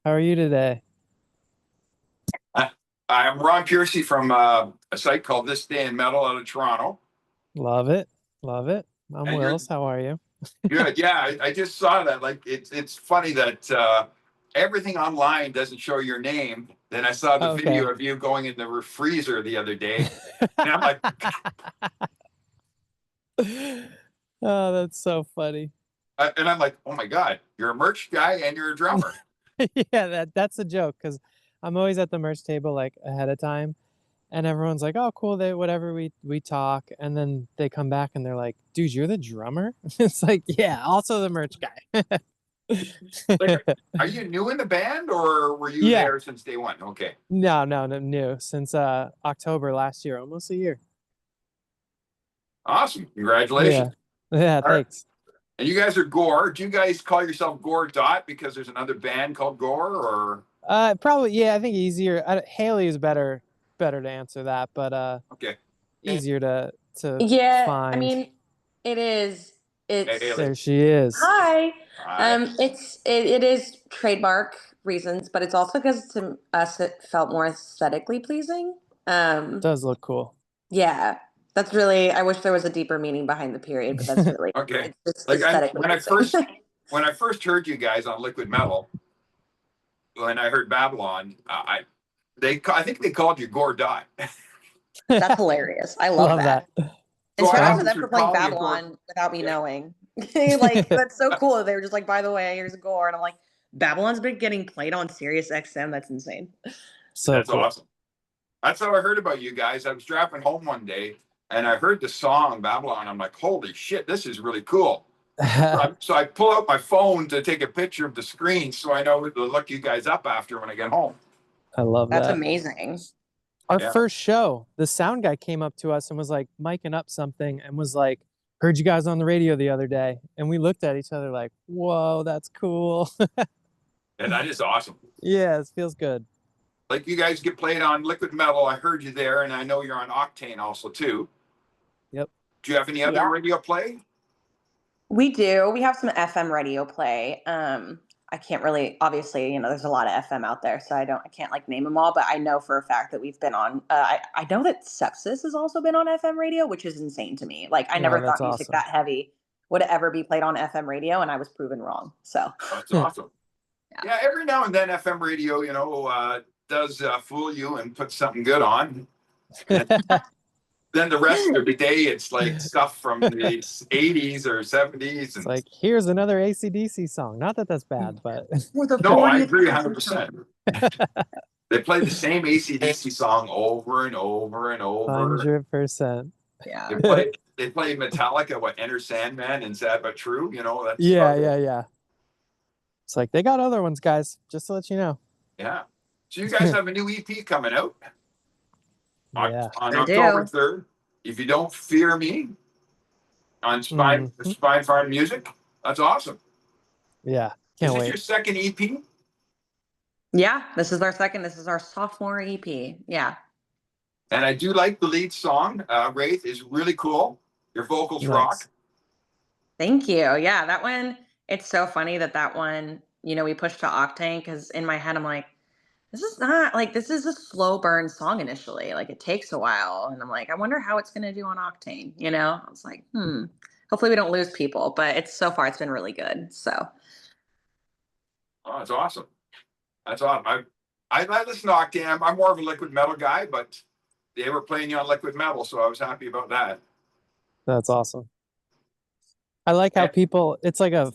How are you today? I, I'm Ron Piercy from a site called This Day in Metal out of Toronto. Love it. Love it. I'm And you're Wills. How are you? good. Yeah, I just saw that. Like it's funny that everything online doesn't show your name. Then I saw the Oh, okay. video of you going in the freezer the other day, and I'm like, Oh, that's so funny. oh my God, you're a merch guy and you're a drummer. Yeah, that's a joke because I'm always at the merch table like ahead of time, and everyone's like, "Oh, cool." They whatever we talk, and then they come back and they're like, "Dude, you're the drummer?" It's like, yeah, also the merch guy. Like, are you new in the band or were you Yeah. there since day one? Okay, No, new since October last year, almost a year. awesome, congratulations. Yeah. Yeah, All right. thanks. And you guys are Gore. Do you guys call yourself Gore Dot because there's another band called Gore, or Probably, yeah, I think easier. Haley is better to answer that, but okay? easier to Yeah, I find. mean, it is. Hey, It's Haley. There she is. hi. Hi. It is trademark reasons, but it's also because to us it felt more aesthetically pleasing. Does look cool. Yeah, that's really. I wish there was a deeper meaning behind the period, but that's really. Okay. It's just Like aesthetically pleasing. when I first heard you guys on Liquid Metal, when I heard Babylon, I think they called you Gore Dot. That's hilarious. I love Love that. that. And So I shout out to always them for would playing call you Gore. Babylon without me Yeah. knowing. Like that's so cool. They were just like, by the way, here's Gore, and I'm like, Babylon's been getting played on Sirius XM. That's insane. So That's cool. awesome. That's how I heard about you guys. I was driving home one day and I heard the song Babylon. I'm like, holy shit, this is really cool. So I pull out my phone to take a picture of the screen so I know to look you guys up after when I get home. I love That's that. amazing. Our Yeah. first show, the sound guy came up to us and was like micing up something and was like, "Heard you guys on the radio the other day." And we looked at each other like, "Whoa, that's cool." And that is awesome. Yeah, it feels good. Like you guys get played on Liquid Metal. I heard you there, and I know you're on Octane also too. Yep. Do you have any other Yeah. radio play? We do. We have some FM radio play. I can't really, obviously, there's a lot of FM out there, so I can't like name them all, but I know for a fact that we've been on, I know that Sepsis has also been on FM radio, which is insane to me. Like I Oh, never that's thought music awesome. that heavy would ever be played on FM radio, and I was proven wrong. So That's awesome. yeah. Yeah, every now and then FM radio, does fool you and put something good on. And then the rest of the day, it's like stuff from the 80s or 70s. It's And like, here's another AC/DC song. Not that that's bad, but For the no, I 40th agree time. 100%. They play the same AC/DC song over and over and over. 100%. Yeah. They play Metallica, what, Enter Sandman and Sad But True, that's Yeah. It's like they got other ones, guys, just to let you know. yeah. So you guys have a new EP coming out Yeah. on Sure October do. 3rd. If You Don't Fear Me on Mhm. Spine Farm Music. That's awesome. Yeah. Is Can't this wait. your second EP? Yeah, this is our second. This is our sophomore EP. Yeah. And I do like the lead song. Wraith is really cool. Your vocals rock. Nice. Thank you. Yeah, that one, it's so funny that one, we pushed to Octane because in my head, I'm like, this is a slow burn song initially. Like it takes a while. And I'm like, I wonder how it's going to do on Octane. I was like, hopefully we don't lose people, but so far it's been really good. So, Oh, that's awesome. That's awesome. I listen to Octane. I'm more of a liquid metal guy, but they were playing you on liquid metal, so I was happy about that. That's awesome. I like how people it's like a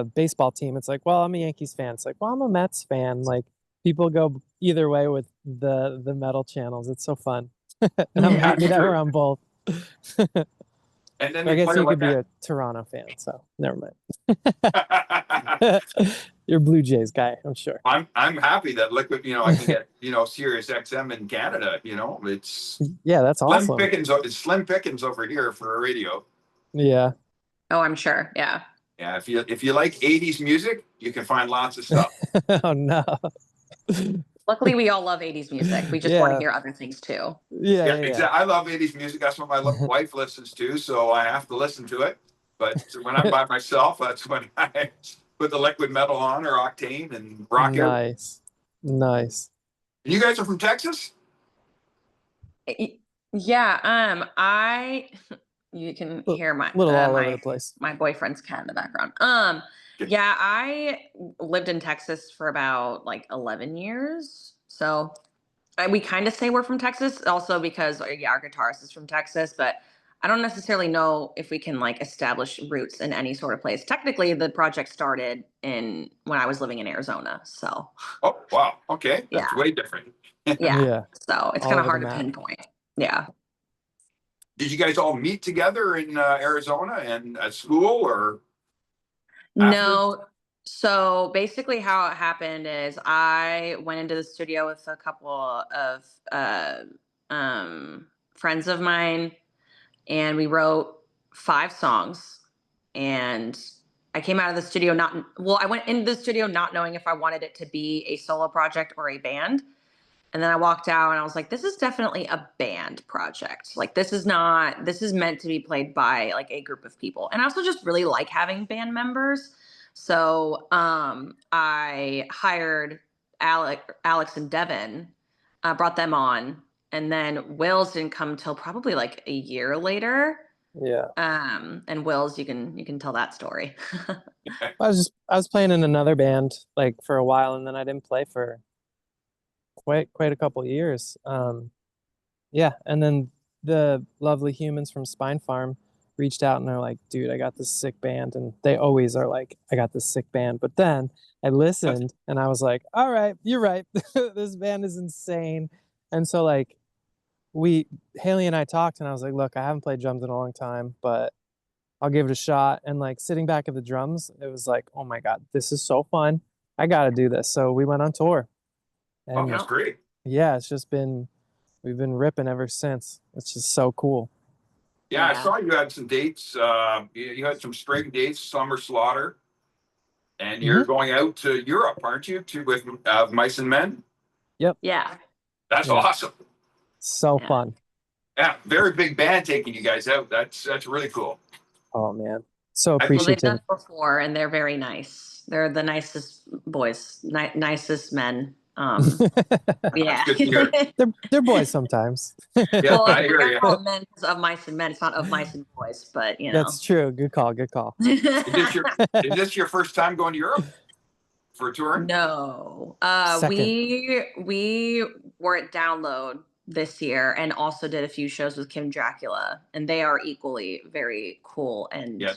baseball team. It's like, well, I'm a Yankees fan. It's like, well, I'm a Mets fan. Like people go either way with the metal channels. It's so fun. And I'm Yeah, happy it's that we're true. on both. And then I they guess play you like could be that. a Toronto fan, so never mind. You're a Blue Jays guy, I'm sure. I'm happy that liquid, I can get, Sirius XM in Canada, it's Yeah, that's slim awesome. pickings. It's slim pickings over here for a radio. Yeah. oh, I'm sure. Yeah. Yeah, if you like 80s music, you can find lots of stuff. Oh no. Luckily, we all love 80s music. We just want to Yeah. hear other things too. Yeah, Yeah. exactly. I love 80s music. That's what my wife listens to, so I have to listen to it. But when I'm by myself, that's when I put the liquid metal on or octane and rock out. Nice. And you guys are from Texas? Yeah, you can hear my little all over the place. my boyfriend's cat in the background. Yeah, I lived in Texas for about like 11 years. So we kind of say we're from Texas also because yeah, our guitarist is from Texas, but I don't necessarily know if we can like establish roots in any sort of place. Technically, the project started when I was living in Arizona. So Oh, wow. Okay. That's yeah. way different. Yeah. So it's All kind of over hard the to map. pinpoint. Yeah. Did you guys all meet together in Arizona and at school or after? No. So basically how it happened is I went into the studio with a couple of friends of mine and we wrote 5 songs, and I came out of the studio I went into the studio not knowing if I wanted it to be a solo project or a band. And then I walked out and I was like, this is definitely a band project. Like this is meant to be played by like a group of people. And I also just really like having band members. So I hired Alex and Devin, brought them on. And then Wills didn't come till probably like a year later. Yeah. And Wills, you can tell that story. I was playing in another band like for a while, and then I didn't play for quite a couple of years. Yeah, and then the lovely humans from Spine Farm reached out and they're like, dude, I got this sick band. And they always are like, I got this sick band. But then I listened and I was like, all right, you're right. This band is insane. And so like Haley and I talked and I was like, look, I haven't played drums in a long time, but I'll give it a shot. And like sitting back at the drums, it was like, oh my God, this is so fun. I got to do this. So we went on tour. And Oh, that's great. yeah, we've been ripping ever since. It's just so cool. Yeah, I saw you had some dates. You had some spring dates, Summer Slaughter, and you're going out to Europe, aren't you? With Mice and Men. Yep. Yeah. That's awesome. So fun. Yeah, very big band taking you guys out. That's really cool. Oh man, so Well, appreciative. they've done before, and they're very nice. They're the nicest boys, nicest men. Yeah, they're boys sometimes. Yeah, well, I hear you. Call men of Mice and Men. It's not of Mice and Boys, but you know. That's true. Good call. Good call. Is this your first time going to Europe for a tour? No, we were at Download this year and also did a few shows with Kim Dracula, and they are equally very cool and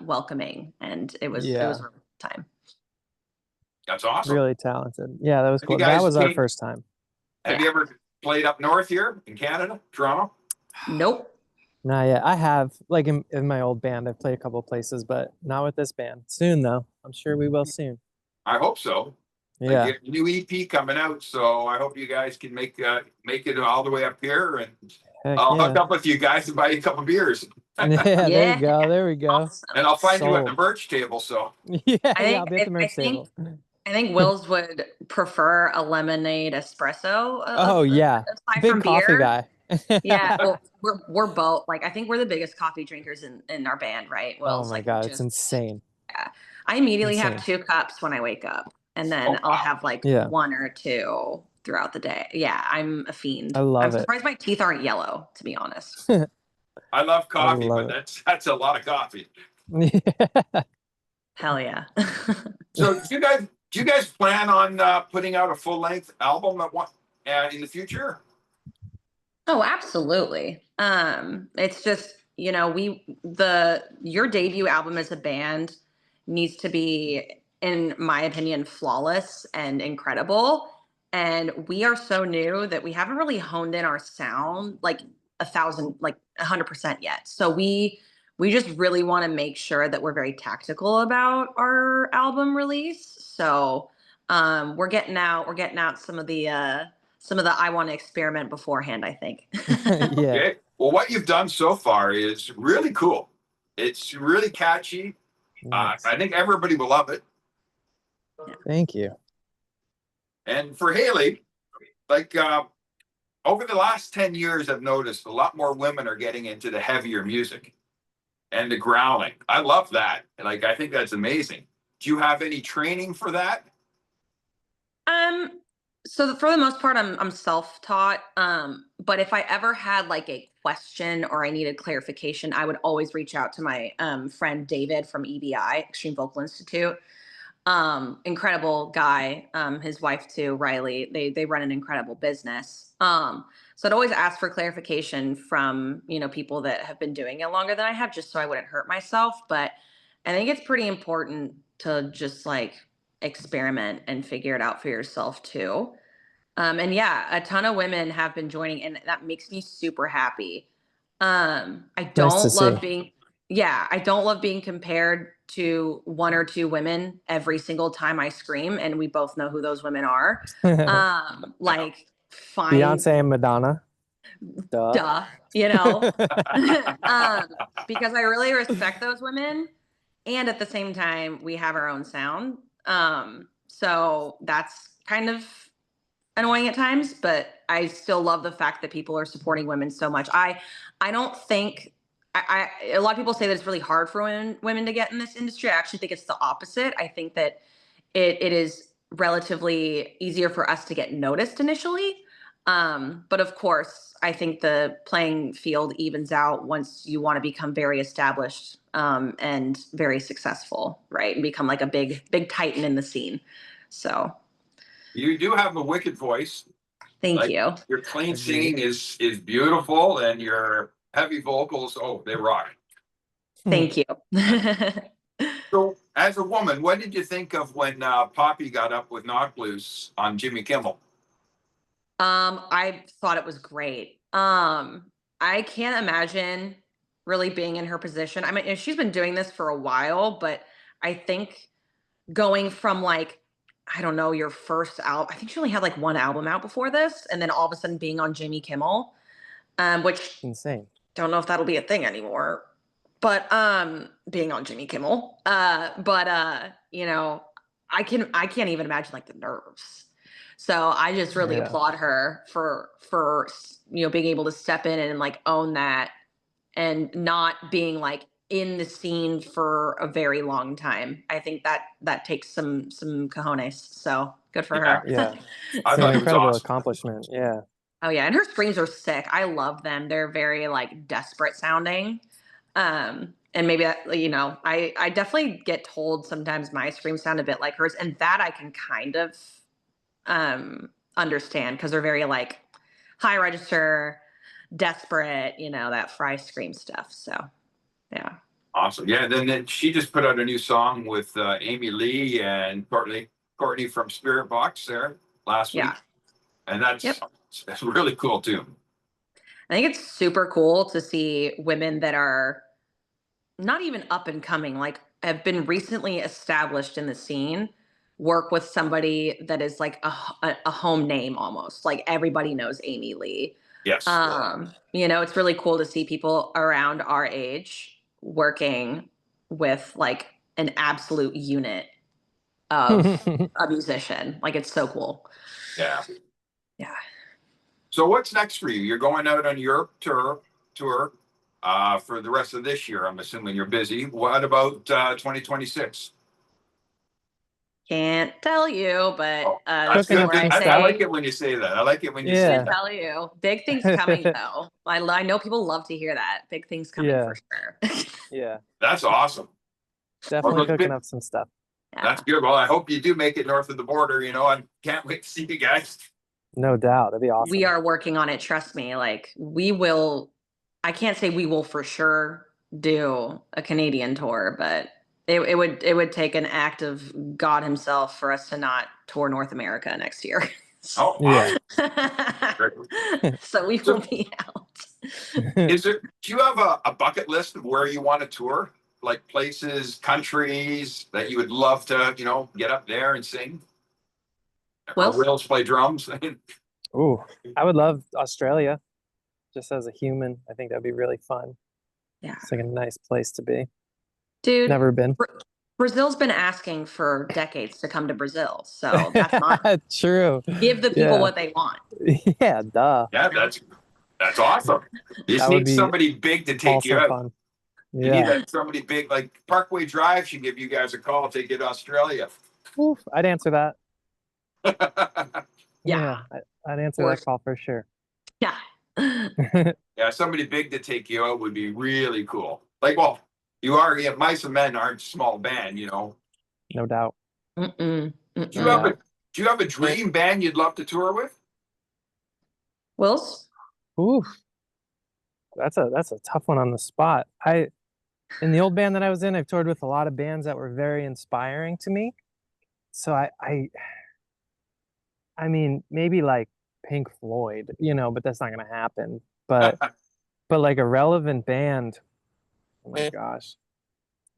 welcoming, and it was a really good time. That's awesome. Really talented. Yeah, that was cool. That was our first time. Have you ever played up north here in Canada, Toronto? Nope. Not yet. I have, like in my old band, I've played a couple of places, but not with this band. Soon though. I'm sure we will soon. I hope so. Yeah. Like, new EP coming out, so I hope you guys can make it all the way up here, and I'll hook up with you guys and buy you a couple beers. Yeah, there you go. There we go. Awesome. And I'll find you at the merch table. So I'll be at the merch table. I think Wills would prefer a lemonade espresso. Big coffee guy. Yeah, well, we're both like I think we're the biggest coffee drinkers in our band, right? Wills, oh my God, it's insane. Yeah, I immediately have 2 cups when I wake up, and then I'll have like 1 or 2 throughout the day. Yeah, I'm a fiend. I love it. I'm surprised my teeth aren't yellow, to be honest. I love coffee, but that's a lot of coffee. Yeah. Hell yeah. So do you guys plan on putting out a full-length album in the future? Oh, absolutely. It's just, you know, your debut album as a band needs to be, in my opinion, flawless and incredible. And we are so new that we haven't really honed in our sound like 100% yet. So we just really want to make sure that we're very tactical about our album release. So we're getting out some of the I want to experiment beforehand, I think. Okay. Well, what you've done so far is really cool. It's really catchy. Nice. I think everybody will love it. Thank you. And for Haley, like over the last 10 years, I've noticed a lot more women are getting into the heavier music and the growling. I love that. Like, I think that's amazing. Do you have any training for that? So for the most part, I'm self-taught. But if I ever had like a question or I needed clarification, I would always reach out to my friend David from EVI, Extreme Vocal Institute. Incredible guy. His wife too, Riley. They run an incredible business. So I'd always ask for clarification from, people that have been doing it longer than I have, just so I wouldn't hurt myself. But I think it's pretty important to just like experiment and figure it out for yourself too. And yeah, a ton of women have been joining, and that makes me super happy. I Nice to don't see. love being, yeah, I don't love being compared to one or two women every single time I scream, and we both know who those women are. Like, fine, Beyonce and Madonna. duh, you know, because I really respect those women, and at the same time, we have our own sound. So that's kind of annoying at times, but I still love the fact that people are supporting women so much. I don't think a lot of people say that it's really hard for women to get in this industry. I actually think it's the opposite. I think that it is relatively easier for us to get noticed initially. But of course, I think the playing field evens out once you want to become very established and very successful, right? And become like a big titan in the scene. So You do have a wicked voice. thank you. Your clean singing is beautiful, and your heavy vocals, oh, they rock. Thank you. So, as a woman, what did you think of when Poppy got up with Knock Loose on Jimmy Kimmel? I thought it was great. I can't imagine really being in her position. I mean, she's been doing this for a while, but I think going from like, I don't know, your first album, I think she only had like one album out before this, and then all of a sudden being on Jimmy Kimmel, which Insane. don't know if that'll be a thing anymore. But being on Jimmy Kimmel, I can't even imagine like the nerves. So I just really applaud her for being able to step in and like own that, and not being like in the scene for a very long time. I think that takes some cojones. So good for her. Yeah. I It's an thought it was incredible awesome. accomplishment. Yeah. Oh yeah, and her screams are sick. I love them. They're very like desperate sounding. And maybe that, I definitely get told sometimes my screams sound a bit like hers, and that I can kind of understand, because they're very like high register, desperate, that Fry scream stuff. So yeah. Awesome. Yeah, then she just put out a new song with Amy Lee and Courtney from Spirit Box there last week. And that's really cool too. I think it's super cool to see women that are not even up and coming, like have been recently established in the scene, work with somebody that is like a home name almost. Like everybody knows Amy Lee. Yes. It's really cool to see people around our age working with like an absolute unit of a musician. Like it's so cool. Yeah. Yeah. So what's next for you? You're going out on your tour for the rest of this year. I'm assuming you're busy. What about 2026? Can't tell you, but that's good. I like it when you say that. I like it when you say that. Tell you, big things coming though. I know people love to hear that. Big things coming for sure. Yeah. That's awesome. Definitely cooking up some stuff. Yeah. That's good. Well, I hope you do make it north of the border. I can't wait to see you guys. No doubt. That'd be awesome. We are working on it. Trust me. Like we will, I can't say we will for sure do a Canadian tour, but it would take an act of God himself for us to not tour North America next year. Oh, wow. Yeah. So we will be out. Do you have a bucket list of where you want to tour? Like places, countries that you would love to, get up there and sing? Or Wills play drums? Ooh, I would love Australia. Just as a human, I think that'd be really fun. Yeah. It's like a nice place to be. Dude. Never been. Brazil's been asking for decades to come to Brazil. So that's mine. True. Give the people what they want. Yeah, duh. Yeah, that's awesome. You just need somebody big to take you out. Fun. You need Yeah. somebody big like Parkway Drive should give you guys a call, take you to Australia. Oof, I'd answer that. Yeah. I'd answer Or- that call for sure. Yeah. Yeah, somebody big to take you out would be really cool. Like, well, you are, yeah, Mice and Men aren't a small band, you know. No doubt. Mm-mm. Do you No have a doubt. do you have a dream band you'd love to tour with? Wills? Oof. That's a tough one on the spot. In the old band that I was in, I've toured with a lot of bands that were very inspiring to me. So I mean, maybe like Pink Floyd, but that's not gonna happen. But like a relevant band, oh my gosh.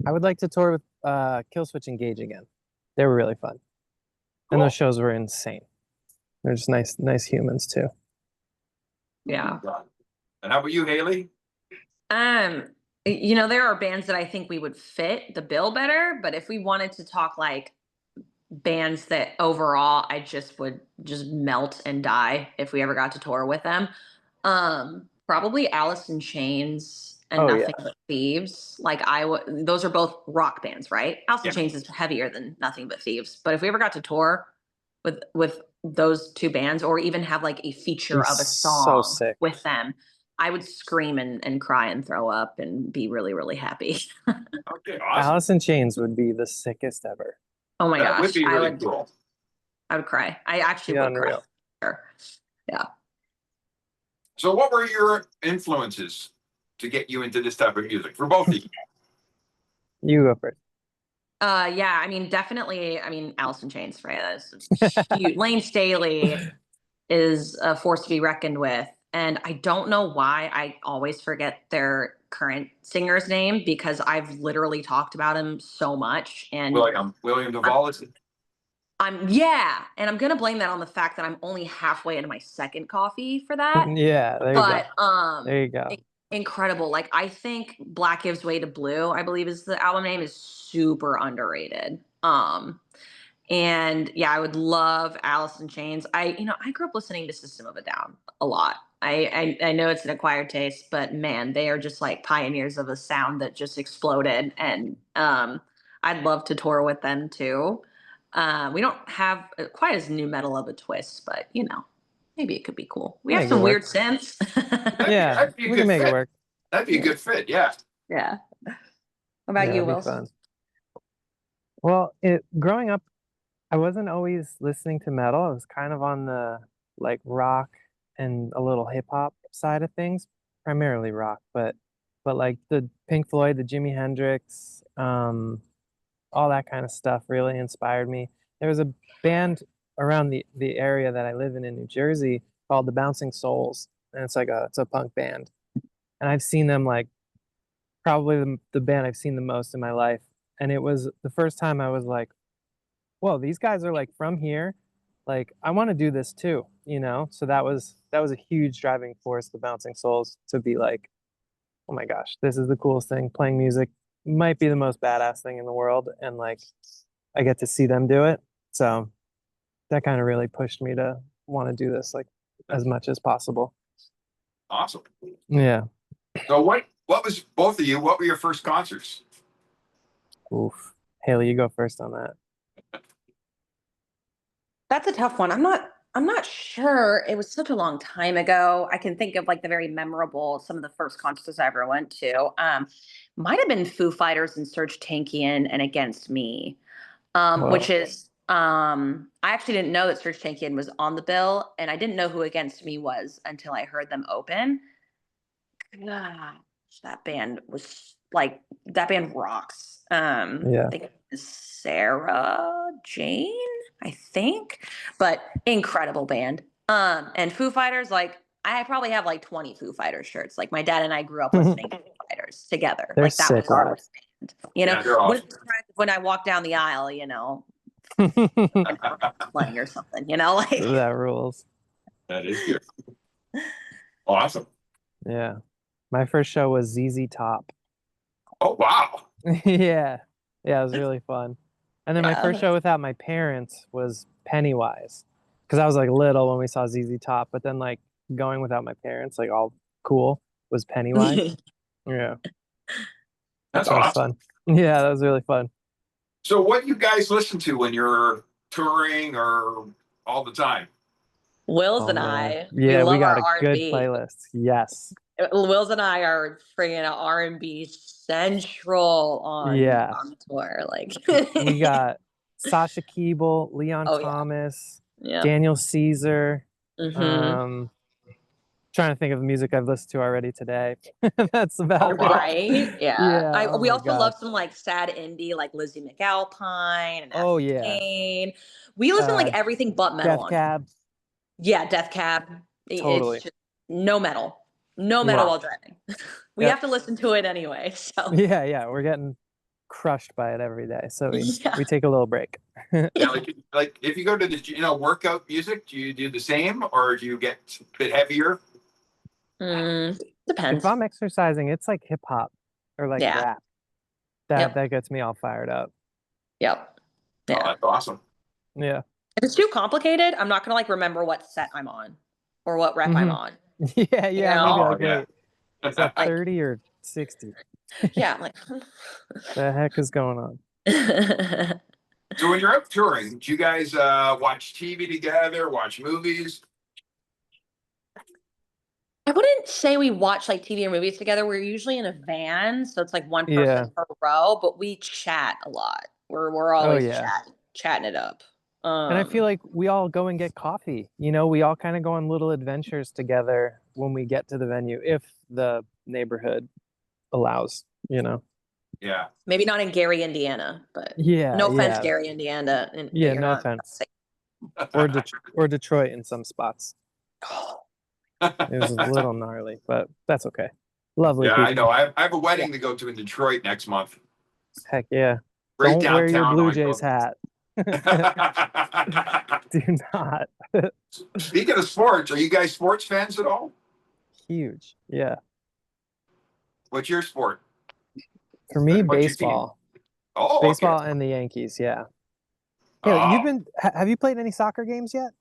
I would like to tour with Killswitch Engage again. They were really fun. And Cool. those shows were insane. They're just nice humans too. Yeah. And how about you, Haley? There are bands that I think we would fit the bill better, but if we wanted to talk like bands that overall I just would just melt and die if we ever got to tour with them. Probably Alice in Chains and Oh, Nothing yeah. But Thieves. Like those are both rock bands, right? Alice in Yeah. Chains is heavier than Nothing But Thieves. But if we ever got to tour with those two bands, or even have like a feature of a So song sick. with them, I would scream and cry and throw up and be really, really happy. Okay, awesome. Alice in Chains would be the sickest ever. Oh my That would gosh. be really cool. I would cry. I actually Yeah, would cry. unreal. Sure. Yeah. So what were your influences to get you into this type of music for both of you? You go first. Yeah, I mean, definitely, Alice in Chains, right? That's huge. Lane Staley is a force to be reckoned with. And I don't know why I always forget their current singer's name, because I've literally talked about him so much. And William Duvall is it? yeah, and I'm gonna blame that on the fact that I'm only halfway into my second coffee for that. Yeah, there you But go. There you go. incredible. Like, I think Black Gives Way to Blue, I believe is the album name, is super underrated. And yeah, I would love Alice in Chains. I grew up listening to System of a Down a lot. I know it's an acquired taste, but man, they are just like pioneers of a sound that just exploded. And I'd love to tour with them too. We don't have quite as new metal of a twist, but maybe it could be cool. We have Make it some work. weird synths. Yeah, That'd be a we good can make fit. it work. That'd be a good fit, yeah. Yeah. What about Yeah, you, that'd be Will? fun. Well, growing up, I wasn't always listening to metal. I was kind of on the like rock and a little hip hop side of things, primarily rock, but like the Pink Floyd, the Jimi Hendrix, all that kind of stuff really inspired me. There was a band around the area that I live in New Jersey called the Bouncing Souls, and it's a punk band. And I've seen them like probably the band I've seen the most in my life. And it was the first time I was like, whoa, these guys are like from here. Like, I want to do this too. So that was a huge driving force, the Bouncing Souls, to be like, oh my gosh, this is the coolest thing. Playing music might be the most badass thing in the world. And like, I get to see them do it. So that kind of really pushed me to want to do this like as much as possible. Awesome. Yeah. So what was both of you? What were your first concerts? Oof. Haley, you go first on that. That's a tough one. I'm not sure. It was such a long time ago. I can think of like the very memorable, some of the first concerts I ever went to. Might have been Foo Fighters and Serj Tankian and Against Me. Which is I actually didn't know that Serj Tankian was on the bill, and I didn't know who Against Me was until I heard them open. Gosh, that band rocks. Yeah. I think it was Sarah Jane, I think, but incredible band. And Foo Fighters, like I probably have like 20 Foo Fighters shirts. Like my dad and I grew up listening to Foo Fighters together. They're Like that was sick our live. band. Yeah, they're awesome. When I walk down the aisle, playing or something, like That rules. That is good. Awesome. Yeah. My first show was ZZ Top. Oh wow. Yeah. Yeah, it was really fun. And then my Yeah. first show without my parents was Pennywise. Because I was like little when we saw ZZ Top, but then like going without my parents, like all cool, was Pennywise. Yeah. That's That was awesome. fun. Yeah, that was really fun. So what do you guys listen to when you're touring or all the time? Wills Oh and man. we Yeah, we love got our a good R&B. playlist. Yes. Wills and I are friggin' R&B central Yeah. on tour. Like, We got Sasha Keeble, Leon oh yeah, Thomas, yeah. Daniel Caesar. Mm-hmm. Um, trying to think of the music I've listened to already today. That's Oh, about wow. Right? Yeah. Yeah. Oh We my also love gosh. some like sad indie, like Lizzie McAlpine and Oh Ashley yeah. Payne. We listen to Uh, like everything but metal Death on tour. Cab. Yeah, Death Cab. It's Totally. just no metal. No metal Yeah. while driving. We Yep. have to listen to it anyway. So Yeah. Yeah. We're getting crushed by it every day, so yeah. we take a little break. Yeah, like if you go to the workout music, do you do the same or do you get a bit heavier? Mm, If depends. I'm exercising, it's like hip hop or like Yeah. rap. Yep. That gets me all fired up. Yep. Oh, Yeah. that's awesome. Yeah. If it's too complicated, I'm not gonna like remember what set I'm on or what rep I'm Hmm. on. Yeah. You Yeah. I'm gonna be know? Oh like, yeah. wait, is that Like, 30 or 60? yeah, I'm like The heck is going on? So when you're up touring, do you guys watch TV together, watch movies? I wouldn't say we watch like TV or movies together. We're usually in a van, so it's like one Yeah. person per row, but we chat a lot. We're Oh always yeah. chatting it up. And I feel like we all go and get coffee. We all kind of go on little adventures together when we get to the venue, if the neighborhood allows, Yeah. maybe not in Gary, Indiana, but Yeah, no offense, yeah. Gary, Indiana, but Yeah, you're no not offense. safe. Or Detroit in some spots. It was a little gnarly, but that's okay. Lovely Yeah, I know. people. I have a wedding to go to in Detroit next month. Heck yeah. Right Don't wear your downtown. Blue Jays hat. Do not. Speaking of sports, are you guys sports fans at all? Huge. Yeah. What's your sport? For me, What's your team? baseball. Oh, okay. Baseball and the Yankees, yeah. Hey, Oh, have you played any soccer games yet?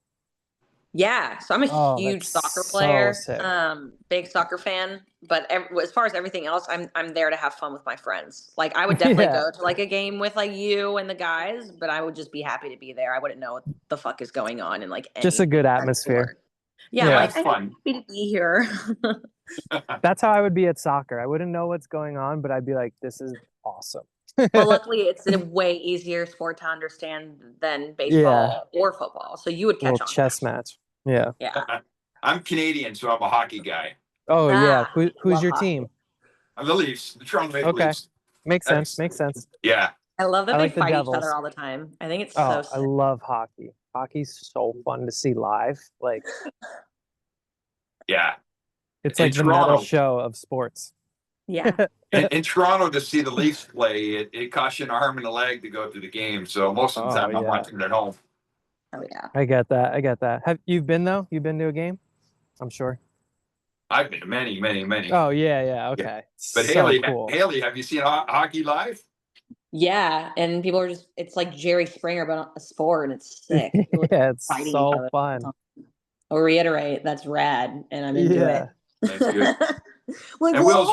Yeah, so I'm a Oh, huge that's soccer so player, sick. big soccer fan. But as far as everything else, I'm there to have fun with my friends. Like I would definitely Yeah. go to like a game with like you and the guys, but I would just be happy to be there. I wouldn't know what the fuck is going on in like Just a any good atmosphere. sport. Yeah, I'm yeah, Yeah. like it's I'm fun. happy to be here. That's how I would be at soccer. I wouldn't know what's going on, but I'd be like, this is awesome. Well, luckily it's a way easier sport to understand than Yeah. baseball or football, so you would Little catch on chess fast. match. Yeah. Yeah. I'm Canadian, so I'm a hockey guy. Oh yeah. Who's Love your hockey. team? I'm the Leafs, the Toronto Maple Okay. Leafs. Makes sense. That's, Makes sense. yeah, I love that I they like the fight each other Devils. all the time. I think it's Oh, so I sick. love hockey. Hockey's so fun to see live. Like yeah. it's In like the metal Toronto, show of sports. Yeah. in Toronto to see the Leafs play, it costs you an arm and a leg to go to the game. So most of the Oh time I'm yeah. watching it at home. Oh yeah. I get that. I get that. Have you've been though? You've been to a game? I'm sure. I've been to many, many, many. Oh yeah, yeah. Yeah. Okay. But So cool. Haley, have you seen hockey live? Yeah, and people are just it's like Jerry Springer but on a sport and it's sick. People are Yeah, it's fighting each so other. fun. I'll reiterate, that's rad and I'm into Yeah. That's good. it. Like, And whoa!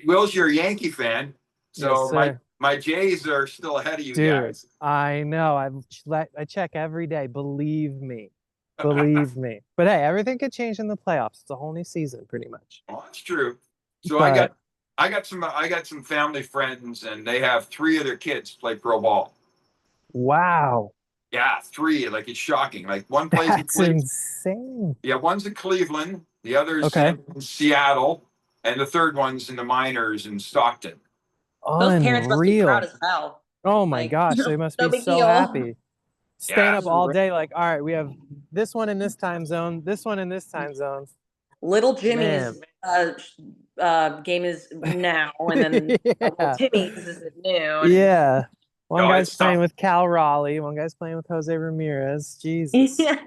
Will's your Yankee fan. So Yes, sir. my Jays are still ahead of you Dude, guys. I know. I check every day. Believe me. Believe me. But hey, everything could change in the playoffs. It's a whole new season, pretty much. Well, that's true. So But I got some family friends and they have 3 of their kids play pro ball. wow, Yeah, 3. Like it's shocking. Like one plays in that's Cleveland. insane. Yeah, one's in Cleveland, the other's Okay. in Seattle, and the third one's in the minors in Stockton. Those parents must be proud Unreal. as hell. Oh my Like, gosh, they must no be big so deal. happy. Staying Yeah. up all day, like, all right, we have this one in this time zone, this one in this time zone. Little Man. Jimmy's game is now, and then Yeah. Timmy's is at noon. Yeah. One No, guy's it's playing tough. with Cal Raleigh. One guy's playing with Jose Ramirez. Jesus. Yeah.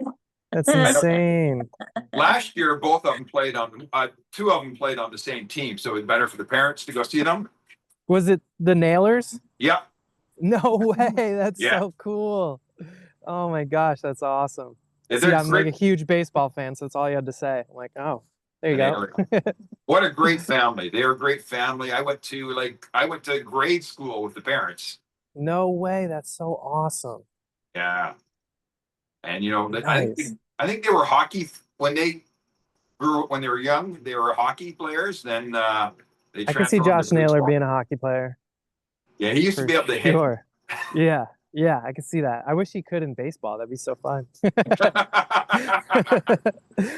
That's I know. insane. Last year, both of them played on. 2 of them played on the same team, so it's better for the parents to go see them. Was it the Nailers? Yeah, No way. That's Yeah. so cool. Oh my gosh, that's awesome. Yeah, See, they're I'm like a great. huge baseball fan, so that's all you had to say. I'm like, oh, There you go. What a great family. They were a great family. I went to grade school with the parents. No way. That's so awesome. Yeah. And Nice. I think they were hockey when they when they were young, they were hockey players. Then they I can see transferred Josh to Naylor baseball. being a hockey player. Yeah, he used to For be able to hit. sure. Yeah. Yeah, I can see that. I wish he could in baseball. That'd be so fun. Be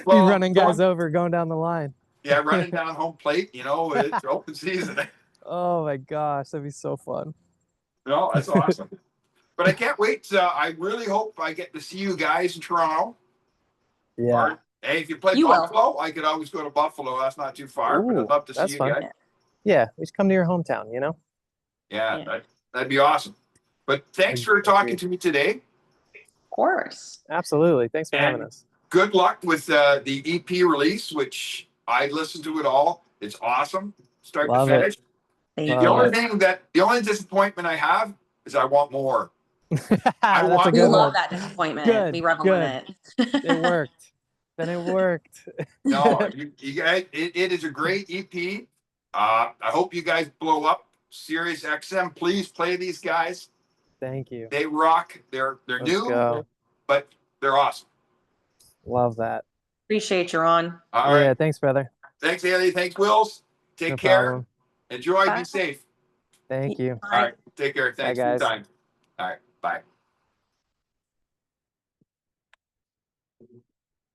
Well, running guys over, going down the line. Yeah, running down home plate, it's open season. Oh my gosh, that'd be so fun. No, that's awesome. But I can't wait. I really hope I get to see you guys in Toronto. Yeah. Or, hey, if you play You will. Buffalo, I could always go to Buffalo. That's not too far, but Ooh, I'd love to see that's you fun. guys. Yeah, we should come to your hometown, you know? Yeah, Yeah. that'd be awesome. But thanks for talking to me today. Of course. Absolutely. Thanks for having And us. good luck with the EP release, which I listened to it all. It's awesome, start Love to it. finish. Thank The you. Love only the only disappointment I have is I want more. That's want a We good love one. that disappointment. Good, We revel good. in it. It worked. Then it worked. No, you guys, it is a great EP. I hope you guys blow up. Sirius XM, please play these guys. Thank you. They rock. They're Let's new, go. but they're awesome. Love that. Appreciate you, Ron. All right. Yeah, thanks, brother. Thanks, Haley. Thanks, Wills. Take No care. problem. Enjoy. Bye. Be safe. Thank you. All right. Take care. Thanks for your guys. time. All right. Bye.